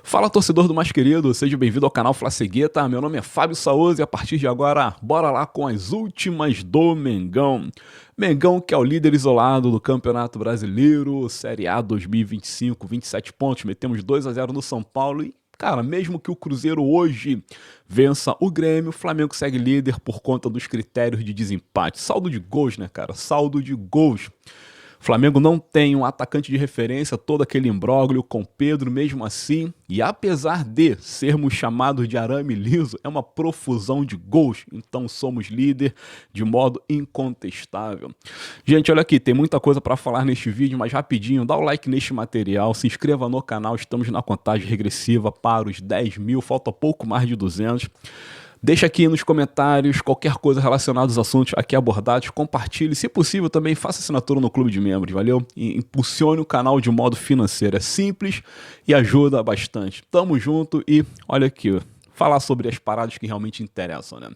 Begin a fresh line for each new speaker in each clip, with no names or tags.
Fala, torcedor do mais querido, seja bem-vindo ao canal Flacegueta. Meu nome é Fábio Saoz e a partir de agora, bora lá com as últimas do Mengão. Mengão, que é o líder isolado do Campeonato Brasileiro, Série A 2025, 27 pontos, metemos 2-0 no São Paulo e, cara, mesmo que o Cruzeiro hoje vença o Grêmio, o Flamengo segue líder por conta dos critérios de desempate. Saldo de gols, né, cara? Saldo de gols. Flamengo não tem um atacante de referência, todo aquele imbróglio com Pedro mesmo assim, e apesar de sermos chamados de arame liso, é uma profusão de gols, então somos líder de modo incontestável. Gente, olha aqui, tem muita coisa para falar neste vídeo, mas rapidinho, dá o like neste material, se inscreva no canal, estamos na contagem regressiva para os 10 mil, falta pouco mais de 200. Deixa aqui nos comentários qualquer coisa relacionada aos assuntos aqui abordados, compartilhe, se possível também faça assinatura no clube de membros, valeu? E impulsione o canal de modo financeiro, é simples e ajuda bastante. Tamo junto e olha aqui, falar sobre as paradas que realmente interessam, né?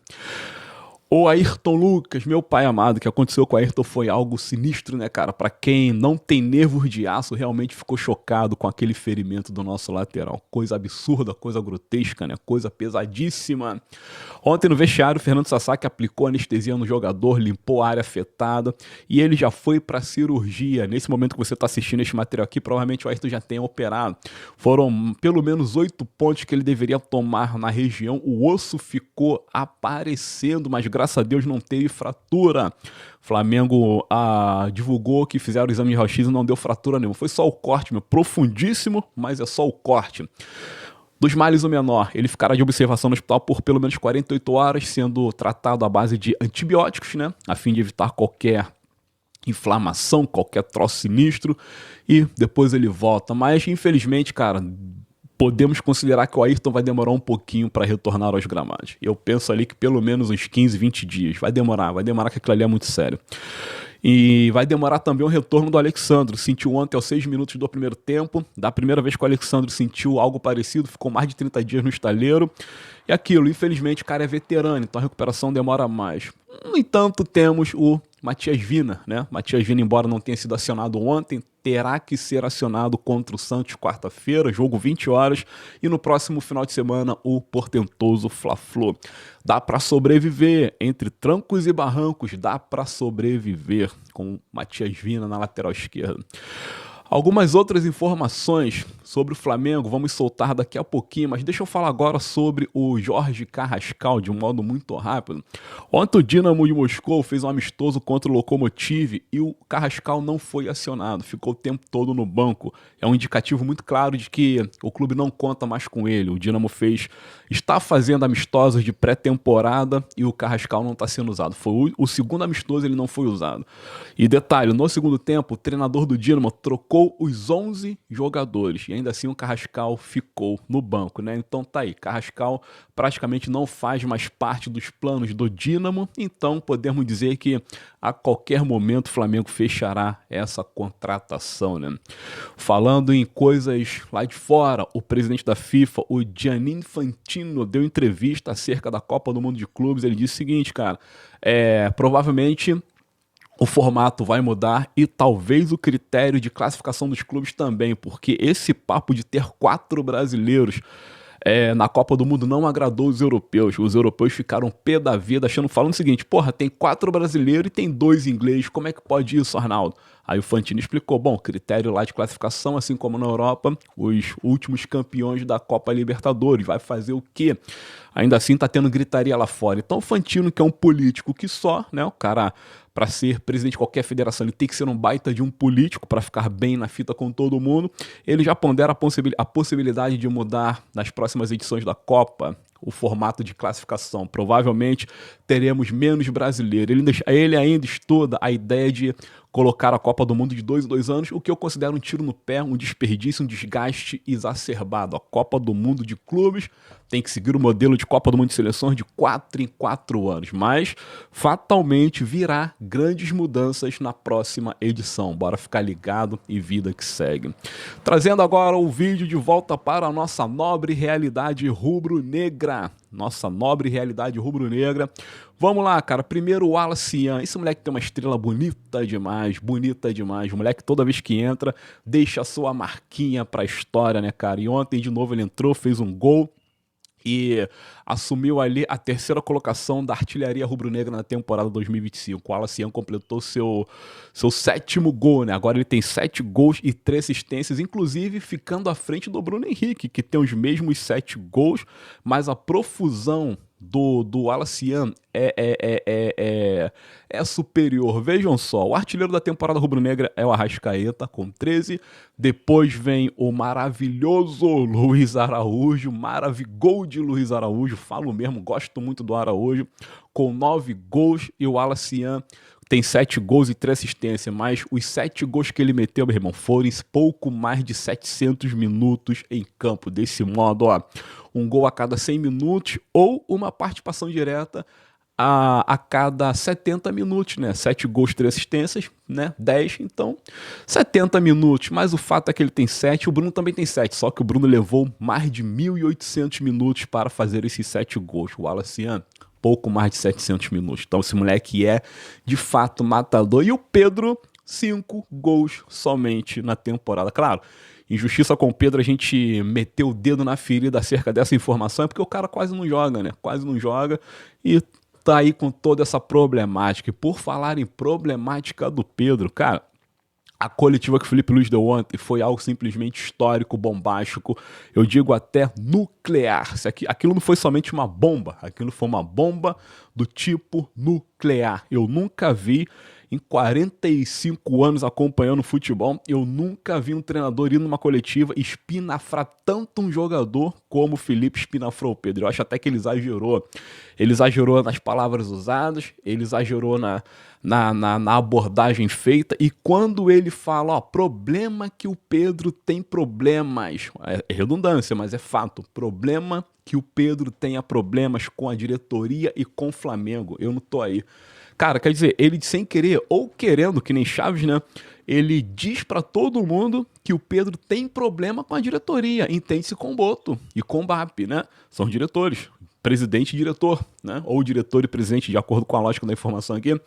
O Ayrton Lucas, meu pai amado, o que aconteceu com o Ayrton foi algo sinistro, né, cara? Pra quem não tem nervos de aço, realmente ficou chocado com aquele ferimento do nosso lateral. Coisa absurda, coisa grotesca, né? Coisa pesadíssima. Ontem no vestiário, o Fernando Sasaki aplicou anestesia no jogador, limpou a área afetada e ele já foi pra cirurgia. Nesse momento que você tá assistindo este material aqui, provavelmente o Ayrton já tenha operado. Foram pelo menos 8 pontos que ele deveria tomar na região. O osso ficou aparecendo, mas graças a Deus não teve fratura. Flamengo divulgou que fizeram o exame de raio-x e não deu fratura nenhuma. Foi só o corte, meu, profundíssimo, mas é só o corte. Dos males o menor, ele ficará de observação no hospital por pelo menos 48 horas, sendo tratado à base de antibióticos, né, a fim de evitar qualquer inflamação, qualquer troço sinistro, e depois ele volta. Mas, infelizmente, cara, podemos considerar que o Ayrton vai demorar um pouquinho para retornar aos gramados. Eu penso ali que pelo menos uns 15, 20 dias. Vai demorar, que aquilo ali é muito sério. E vai demorar também o retorno do Alexandro. Sentiu ontem aos 6 minutos do primeiro tempo. Da primeira vez que o Alexandro sentiu algo parecido, ficou mais de 30 dias no estaleiro. E aquilo, infelizmente, o cara é veterano, então a recuperação demora mais. No entanto, temos o Matias Vina, né? Matias Vina, embora não tenha sido acionado ontem, terá que ser acionado contra o Santos quarta-feira, jogo 20 horas, e no próximo final de semana o portentoso Fla-Flu. Dá para sobreviver, entre trancos e barrancos, dá para sobreviver com Matias Vina na lateral esquerda. Algumas outras informações sobre o Flamengo vamos soltar daqui a pouquinho, mas deixa eu falar agora sobre o Jorge Carrascal de um modo muito rápido. Ontem o Dinamo de Moscou fez um amistoso contra o Lokomotiv e o Carrascal não foi acionado, ficou o tempo todo no banco. É um indicativo muito claro de que o clube não conta mais com ele. O Dinamo está fazendo amistosos de pré-temporada e o Carrascal não está sendo usado. Foi o segundo amistoso, ele não foi usado. E detalhe, no segundo tempo, o treinador do Dinamo trocou os 11 jogadores e ainda assim o Carrascal ficou no banco, né? Então tá aí, Carrascal praticamente não faz mais parte dos planos do Dinamo, então podemos dizer que a qualquer momento o Flamengo fechará essa contratação, né? Falando em coisas lá de fora, o presidente da FIFA, o Gianni Infantino, deu entrevista acerca da Copa do Mundo de Clubes. Ele disse o seguinte, cara, provavelmente o formato vai mudar e talvez o critério de classificação dos clubes também, porque esse papo de ter 4 brasileiros na Copa do Mundo não agradou os europeus. Os europeus ficaram pé da vida, falando o seguinte, porra, tem 4 brasileiros e tem 2 ingleses, como é que pode isso, Arnaldo? Aí o Fantini explicou, bom, critério lá de classificação, assim como na Europa, os últimos campeões da Copa Libertadores, vai fazer o quê? Ainda assim tá tendo gritaria lá fora. Então o Fantino, que é um político que só, né, o cara, para ser presidente de qualquer federação, ele tem que ser um baita de um político para ficar bem na fita com todo mundo. Ele já pondera a possibilidade de mudar nas próximas edições da Copa o formato de classificação. Provavelmente teremos menos brasileiros. Ele ainda estuda a ideia de colocar a Copa do Mundo de 2 em 2 anos, o que eu considero um tiro no pé, um desperdício, um desgaste exacerbado. A Copa do Mundo de clubes tem que seguir o modelo de Copa do Mundo de seleções de 4 em 4 anos, mas fatalmente virá grandes mudanças na próxima edição. Bora ficar ligado e vida que segue. Trazendo agora o vídeo de volta para a nossa nobre realidade rubro-negra. nossa nobre realidade rubro-negra. Vamos lá, cara. Primeiro o Wallace Ian. Esse moleque tem uma estrela bonita demais, bonita demais. O moleque, toda vez que entra, deixa a sua marquinha pra história, né, cara? E ontem, de novo, ele entrou, fez um gol e assumiu ali a terceira colocação da artilharia rubro-negra na temporada 2025. O Wallace Ian completou seu sétimo gol, né? Agora ele tem 7 gols e 3 assistências, inclusive ficando à frente do Bruno Henrique, que tem os mesmos 7 gols, mas a profusão do Wallace Ian é superior. Vejam só, o artilheiro da temporada rubro-negra é o Arrascaeta, com 13. Depois vem o maravilhoso Luiz Araújo, gol de Luiz Araújo, falo mesmo, gosto muito do Araújo, com 9 gols, e o Wallace Ian tem 7 gols e 3 assistências, mas os 7 gols que ele meteu, meu irmão, foram em pouco mais de 700 minutos em campo. Desse modo, ó, um gol a cada 100 minutos ou uma participação direta a cada 70 minutos, né? 7 gols, 3 assistências, né? 10, então 70 minutos. Mas o fato é que ele tem 7, o Bruno também tem 7, só que o Bruno levou mais de 1.800 minutos para fazer esses 7 gols. O Wallace Ian, pouco mais de 700 minutos. Então esse moleque é, de fato, matador. E o Pedro, 5 gols somente na temporada. Claro, em justiça com o Pedro, a gente meteu o dedo na ferida acerca dessa informação, é porque o cara quase não joga, né? Quase não joga e tá aí com toda essa problemática. E por falar em problemática do Pedro, cara, a coletiva que o Felipe Luiz deu ontem foi algo simplesmente histórico, bombástico, eu digo até nuclear. Aquilo não foi somente uma bomba, aquilo foi uma bomba do tipo nuclear. Eu nunca vi, em 45 anos acompanhando futebol, eu nunca vi um treinador ir numa coletiva espinafrar tanto um jogador como o Felipe espinafrou o Pedro. Eu acho até que ele exagerou. Ele exagerou nas palavras usadas, ele exagerou na abordagem feita, e quando ele fala, ó, problema que o Pedro tem problemas, é redundância, mas é fato, problema que o Pedro tenha problemas com a diretoria e com o Flamengo, eu não tô aí. Cara, quer dizer, ele sem querer ou querendo, que nem Chaves, né? Ele diz pra todo mundo que o Pedro tem problema com a diretoria, entende-se com Boto e com BAP, né? São diretores, presidente e diretor, né? Ou diretor e presidente, de acordo com a lógica da informação aqui.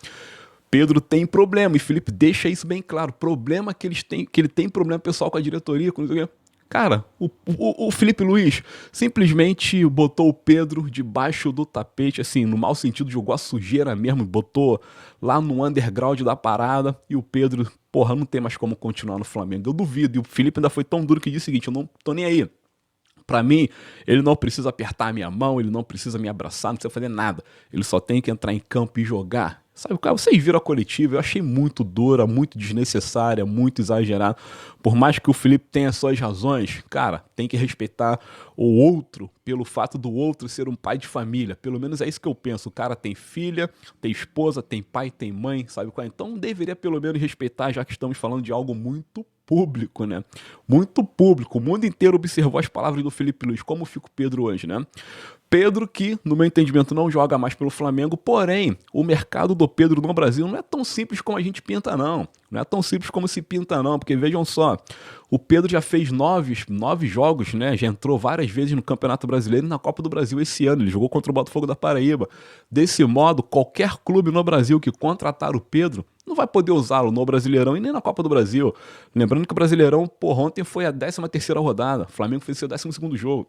Pedro tem problema, e Felipe deixa isso bem claro, problema que ele tem problema pessoal com a diretoria, com isso aqui. Cara, o Felipe Luiz simplesmente botou o Pedro debaixo do tapete, assim, no mau sentido, jogou a sujeira mesmo, botou lá no underground da parada, e o Pedro, porra, não tem mais como continuar no Flamengo. Eu duvido, e o Felipe ainda foi tão duro que disse o seguinte, eu não tô nem aí. Pra mim, ele não precisa apertar a minha mão, ele não precisa me abraçar, não precisa fazer nada. Ele só tem que entrar em campo e jogar. Sabe, cara, vocês viram a coletiva, eu achei muito dura, muito desnecessária, muito exagerada. Por mais que o Felipe tenha suas razões, cara, tem que respeitar o outro pelo fato do outro ser um pai de família. Pelo menos é isso que eu penso. O cara tem filha, tem esposa, tem pai, tem mãe, sabe qual é? Então deveria pelo menos respeitar, já que estamos falando de algo muito público, né? Muito público. O mundo inteiro observou as palavras do Felipe Luiz. Como fica o Pedro hoje, né? Pedro que, no meu entendimento, não joga mais pelo Flamengo, porém, o mercado do Pedro no Brasil não é tão simples como a gente pinta, não. Não é tão simples como se pinta, não, porque vejam só, o Pedro já fez 9 jogos, né? Já entrou várias vezes no Campeonato Brasileiro e na Copa do Brasil esse ano. Ele jogou contra o Botafogo da Paraíba. Desse modo, qualquer clube no Brasil que contratar o Pedro não vai poder usá-lo no Brasileirão e nem na Copa do Brasil. Lembrando que o Brasileirão, por ontem foi a 13ª rodada. O Flamengo fez seu 12º jogo.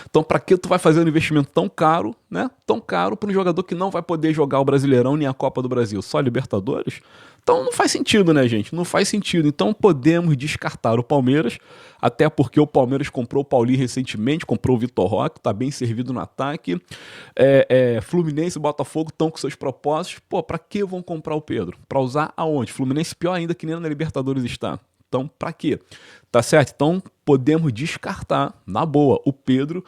Então pra que tu vai fazer um investimento tão caro, né? Tão caro para um jogador que não vai poder jogar o Brasileirão nem a Copa do Brasil, só Libertadores? Então não faz sentido, né, gente? Não faz sentido. Então podemos descartar o Palmeiras, até porque o Palmeiras comprou o Paulinho recentemente, comprou o Vitor Roque, tá bem servido no ataque. Fluminense e Botafogo estão com seus propósitos. Pô, pra que vão comprar o Pedro? Pra usar aonde? Fluminense pior ainda que nem na Libertadores está. Então, pra quê? Tá certo? Então, podemos descartar, na boa, o Pedro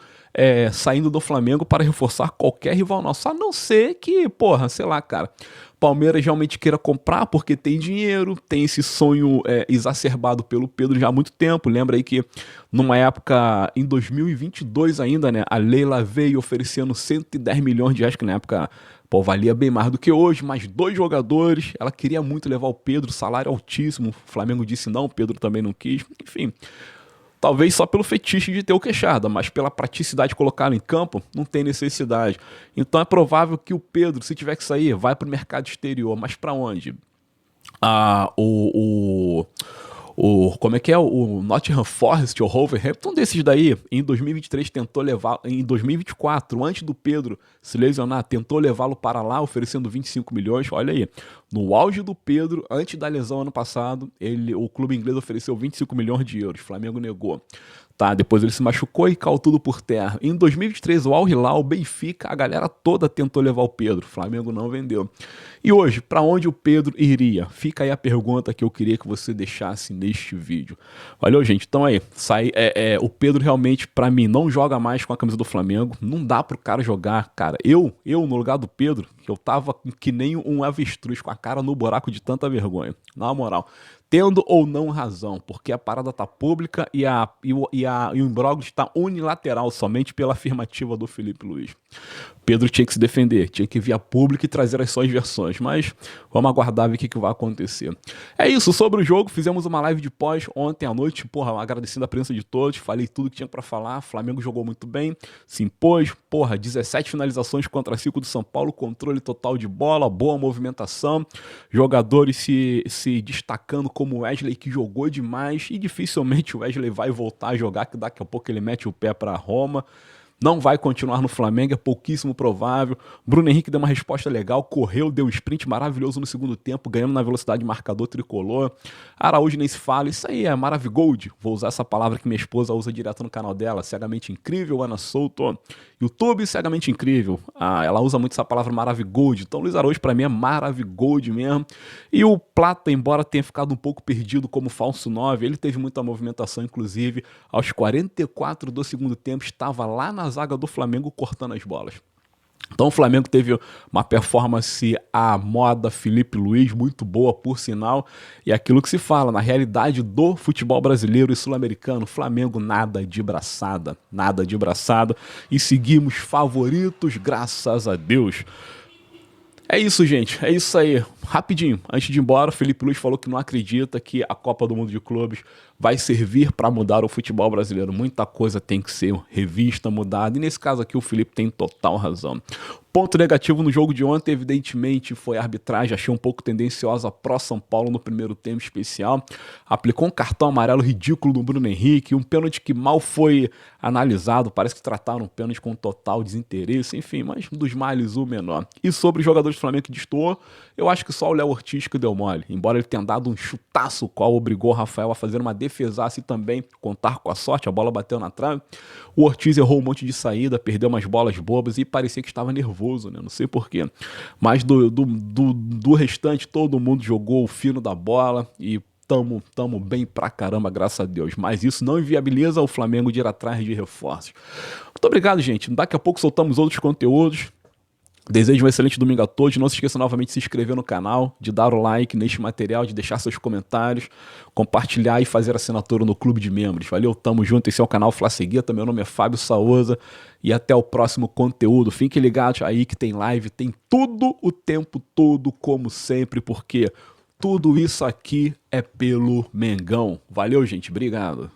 saindo do Flamengo para reforçar qualquer rival nosso. A não ser que, porra, sei lá, cara, Palmeiras realmente queira comprar porque tem dinheiro, tem esse sonho exacerbado pelo Pedro já há muito tempo. Lembra aí que numa época, em 2022 ainda, né, a Leila veio oferecendo 110 milhões de reais, que na época, pô, valia bem mais do que hoje, mais 2 jogadores. Ela queria muito levar o Pedro, salário altíssimo. O Flamengo disse não, o Pedro também não quis. Enfim, Talvez só pelo fetiche de ter o Queixada, mas pela praticidade de colocá-lo em campo, não tem necessidade. Então é provável que o Pedro, se tiver que sair, vai para o mercado exterior. Mas para onde? Ah, como é que é? O Nottingham Forest ou Wolverhampton, desses daí, em 2023 tentou levar, em 2024, antes do Pedro se lesionar, tentou levá-lo para lá, oferecendo 25 milhões. Olha aí, no auge do Pedro, antes da lesão ano passado, o clube inglês ofereceu 25 milhões de euros, o Flamengo negou. Tá, depois ele se machucou e caiu tudo por terra. Em 2023, o Al Hilal, o Benfica, a galera toda tentou levar o Pedro. O Flamengo não vendeu. E hoje, para onde o Pedro iria? Fica aí a pergunta que eu queria que você deixasse neste vídeo. Valeu, gente. Então aí, o Pedro realmente, para mim, não joga mais com a camisa do Flamengo. Não dá pro cara jogar. Cara, eu no lugar do Pedro, que eu tava que nem um avestruz, com a cara no buraco de tanta vergonha. Na moral. Tendo ou não razão, porque a parada tá pública e o imbróglio está unilateral, somente pela afirmativa do Felipe Luiz. Pedro tinha que se defender, tinha que vir a público e trazer as suas versões, mas vamos aguardar ver o que vai acontecer. É isso, sobre o jogo, fizemos uma live de pós ontem à noite, porra, agradecendo a presença de todos, falei tudo que tinha pra falar, Flamengo jogou muito bem, se impôs, porra, 17 finalizações contra 5 do São Paulo, controle total de bola, boa movimentação, jogadores se destacando como o Wesley, que jogou demais, e dificilmente o Wesley vai voltar a jogar, que daqui a pouco ele mete o pé pra Roma. Não vai continuar no Flamengo, é pouquíssimo provável. Bruno Henrique deu uma resposta legal, correu, deu um sprint maravilhoso no segundo tempo, ganhando na velocidade marcador tricolor. Araújo nem se fala, isso aí é Maravigold. Vou usar essa palavra que minha esposa usa direto no canal dela, cegamente incrível, Ana Souto. YouTube, cegamente incrível. Ela usa muito essa palavra Maravigold, então Luiz Araújo pra mim é Maravigold mesmo. E o Plata, embora tenha ficado um pouco perdido como falso 9, ele teve muita movimentação, inclusive aos 44 do segundo tempo, estava lá na zaga do Flamengo cortando as bolas. Então o Flamengo teve uma performance à moda Felipe Luiz, muito boa por sinal, e aquilo que se fala, na realidade do futebol brasileiro e sul-americano, Flamengo nada de braçada, e seguimos favoritos, graças a Deus. É isso, gente. É isso aí. Rapidinho, antes de ir embora, o Felipe Luiz falou que não acredita que a Copa do Mundo de Clubes vai servir para mudar o futebol brasileiro. Muita coisa tem que ser revista, mudada. E nesse caso aqui o Felipe tem total razão. Ponto negativo no jogo de ontem, evidentemente, foi a arbitragem. Achei um pouco tendenciosa pró-São Paulo no primeiro tempo especial. Aplicou um cartão amarelo ridículo do Bruno Henrique, um pênalti que mal foi analisado. Parece que trataram o pênalti com total desinteresse. Enfim, mas dos males o menor. E sobre os jogadores do Flamengo que destoou, eu acho que só o Léo Ortiz que deu mole. Embora ele tenha dado um chutaço, o qual obrigou o Rafael a fazer uma defesaça e também contar com a sorte, a bola bateu na trave. O Ortiz errou um monte de saída, perdeu umas bolas bobas e parecia que estava nervoso, né? Não sei porquê. Mas do restante, todo mundo jogou o fino da bola e tamo bem pra caramba, graças a Deus. Mas isso não inviabiliza o Flamengo de ir atrás de reforços. Muito obrigado, gente. Daqui a pouco soltamos outros conteúdos. Desejo um excelente domingo a todos. Não se esqueça novamente de se inscrever no canal, de dar o like neste material, de deixar seus comentários, compartilhar e fazer assinatura no clube de membros. Valeu, tamo junto. Esse é o canal Flacegueta. Meu nome é Fábio Saoza e até o próximo conteúdo. Fiquem ligados aí que tem live, tem tudo o tempo todo, como sempre, porque tudo isso aqui é pelo Mengão. Valeu, gente. Obrigado.